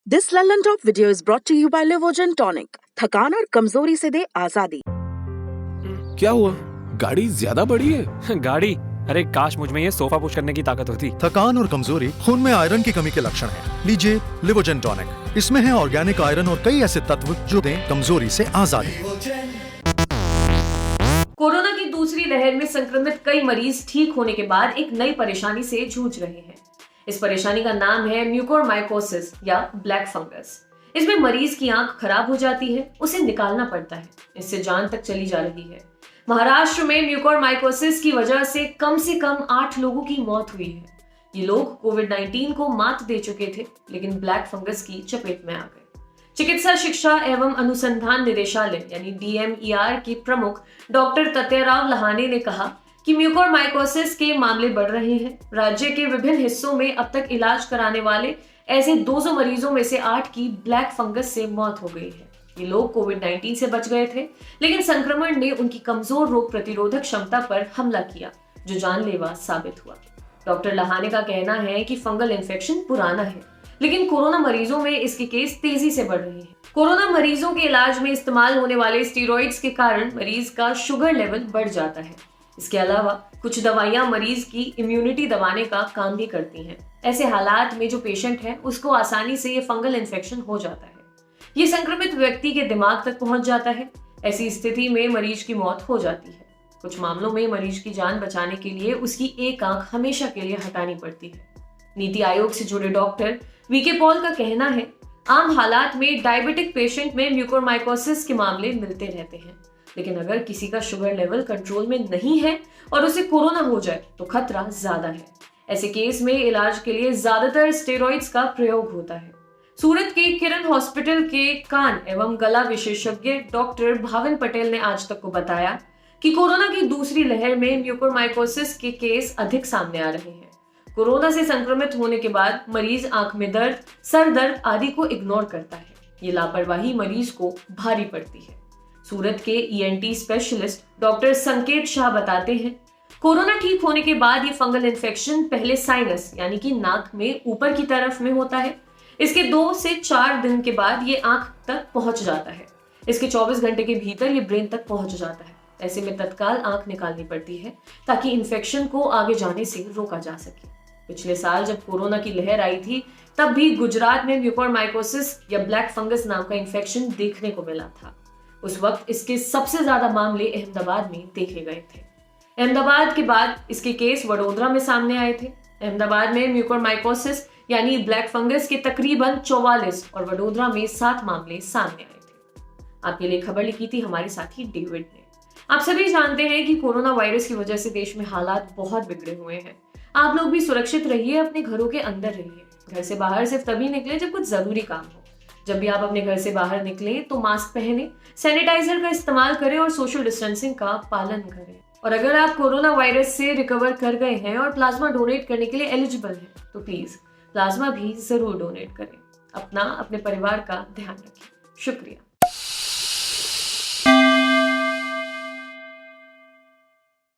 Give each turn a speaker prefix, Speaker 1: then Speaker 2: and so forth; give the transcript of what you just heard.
Speaker 1: This Lallantop video is brought to you by Livogen tonic. थकान और कमजोरी से दे आजादी।
Speaker 2: क्या हुआ? गाड़ी ज्यादा बड़ी है।
Speaker 3: गाड़ी? अरे काश मुझ में ये सोफा पुश करने की ताकत होती।
Speaker 4: थकान और कमजोरी खून में आयरन की कमी के लक्षण हैं। लीजिए लिवोजन टॉनिक। इसमें है ऑर्गेनिक आयरन और कई ऐसे तत्व जो दें कमजोरी से आजादी।
Speaker 5: कोरोना की दूसरी लहर में संक्रमित कई मरीज ठीक होने के बाद एक नई परेशानी से जूझ रहे हैं। इस परेशानी का नाम है म्यूकोरमाइकोसिस या ब्लैक फंगस। इसमें मरीज की आंख खराब हो जाती है, उसे निकालना पड़ता है, इससे जान तक चली जा रही है। महाराष्ट्र में म्यूकोरमाइकोसिस की वजह से कम 8 लोगों की मौत हुई है। ये लोग कोविड-19 को मात दे चुके थे, लेकिन ब्लैक फंगस की चपेट में आ गए। चिकित्सा शिक्षा एवं अनुसंधान निदेशालय यानी DMER के प्रमुख डॉक्टर ततेराव लहाने ने कहा कि म्यूकोरमाइकोसिस के मामले बढ़ रहे हैं। राज्य के विभिन्न हिस्सों में अब तक इलाज कराने वाले ऐसे 200 मरीजों में से 8 की ब्लैक फंगस से मौत हो गई है। ये लोग कोविड-19 से बच गए थे, लेकिन संक्रमण ने उनकी कमजोर रोग प्रतिरोधक क्षमता पर हमला किया, जो जानलेवा साबित हुआ। डॉक्टर लहाने का कहना है कि फंगल इन्फेक्शन पुराना है, लेकिन कोरोना मरीजों में इसके केस तेजी से बढ़ रहे हैं। कोरोना मरीजों के इलाज में इस्तेमाल होने वाले स्टेरॉइड्स के कारण मरीज का शुगर लेवल बढ़ जाता है। इसके अलावा कुछ दवाइयां मरीज की इम्यूनिटी दबाने का काम भी करती हैं। ऐसे हालात में जो पेशेंट है उसको आसानी से ये फंगल इन्फेक्शन हो जाता है। ये संक्रमित व्यक्ति के दिमाग तक पहुंच जाता है। ऐसी स्थिति में मरीज की मौत हो जाती है। कुछ मामलों में मरीज की जान बचाने के लिए उसकी एक आंख हमेशा के लिए हटानी पड़ती है। नीति आयोग से जुड़े डॉक्टर वीके पॉल का कहना है, आम हालात में डायबिटिक पेशेंट में म्यूकोरमाइकोसिस के मामले मिलते रहते हैं, लेकिन अगर किसी का शुगर लेवल कंट्रोल में नहीं है और उसे कोरोना हो जाए तो खतरा ज्यादा है। ऐसे केस में इलाज के लिए ज्यादातर स्टेरॉइड्स का प्रयोग होता है। सूरत के किरण हॉस्पिटल के कान एवं गला विशेषज्ञ डॉक्टर भावन पटेल ने आज तक को बताया कि कोरोना की दूसरी लहर में म्यूकोरमाइकोसिस के केस अधिक सामने आ रहे हैं। कोरोना से संक्रमित होने के बाद मरीज आंख में दर्द, सर दर्द आदि को इग्नोर करता है। ये लापरवाही मरीज को भारी पड़ती है। सूरत के ENT स्पेशलिस्ट डॉक्टर संकेत शाह बताते हैं, कोरोना ठीक होने के बाद ये फंगल इन्फेक्शन पहले साइनस यानी कि नाक में ऊपर की तरफ में होता है। इसके 2 से 4 दिन के बाद ये आंख तक पहुंच जाता है। इसके 24 घंटे के भीतर ये ब्रेन तक पहुंच जाता है। ऐसे में तत्काल आंख निकालनी पड़ती है ताकि इन्फेक्शन को आगे जाने से रोका जा सके। पिछले साल जब कोरोना की लहर आई थी, तब भी गुजरात में म्यूकोरमाइकोसिस या ब्लैक फंगस नाम का इन्फेक्शन देखने को मिला था। उस वक्त इसके सबसे ज्यादा मामले अहमदाबाद में देखे गए थे। अहमदाबाद के बाद इसके केस वडोदरा में सामने आए थे। अहमदाबाद में म्यूकोरमाइकोसिस यानी ब्लैक फंगस के तकरीबन 44 और वडोदरा में 7 मामले सामने आए थे। आपके लिए खबर लिखी थी हमारे साथी डेविड ने। आप सभी जानते हैं कि कोरोना वायरस की वजह से देश में हालात बहुत बिगड़े हुए हैं। आप लोग भी सुरक्षित रहिए, अपने घरों के अंदर रहिए। घर से बाहर सिर्फ तभी निकले जब कुछ जरूरी काम हो। जब भी आप अपने घर से बाहर निकलें तो मास्क पहने, सैनिटाइजर का इस्तेमाल करें और सोशल डिस्टेंसिंग का पालन करें। और अगर आप कोरोना वायरस से रिकवर कर गए हैं और प्लाज्मा डोनेट करने के लिए एलिजिबल हैं, तो प्लीज प्लाज्मा भी जरूर डोनेट करें। अपना, अपने परिवार का ध्यान रखें। शुक्रिया।